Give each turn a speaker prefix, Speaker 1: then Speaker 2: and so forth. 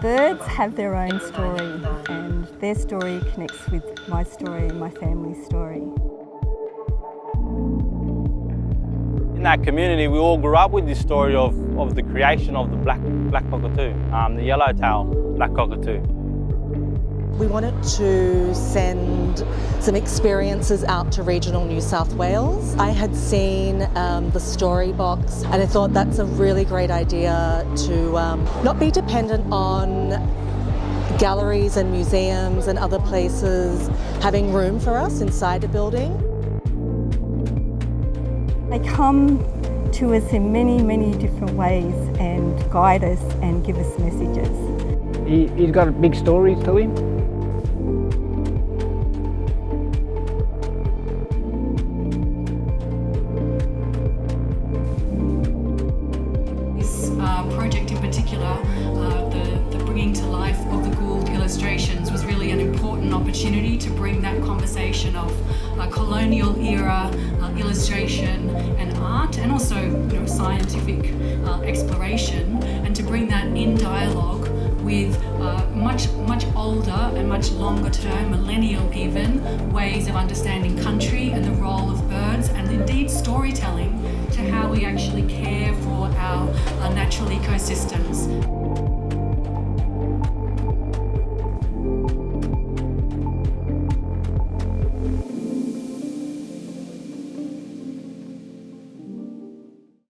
Speaker 1: Birds have their own story, and their story connects with my story and my family's story.
Speaker 2: In that community, we all grew up with this story of the creation of the black cockatoo, the yellow-tailed black cockatoo.
Speaker 3: We wanted to send some experiences out to regional New South Wales. I had seen the STORYBOX, and I thought that's a really great idea to not be dependent on galleries and museums and other places having room for us inside a building.
Speaker 1: They come to us in many, many different ways and guide us and give us messages.
Speaker 4: He's got a big story to him.
Speaker 5: This project in particular, the bringing to life of the Gould illustrations was really an important opportunity to bring that conversation of colonial era illustration and art, and also scientific exploration, and to bring that in dialogue with much older and much longer term, millennial even, ways of understanding country and the role of birds, and indeed storytelling to how we actually care for our natural ecosystems.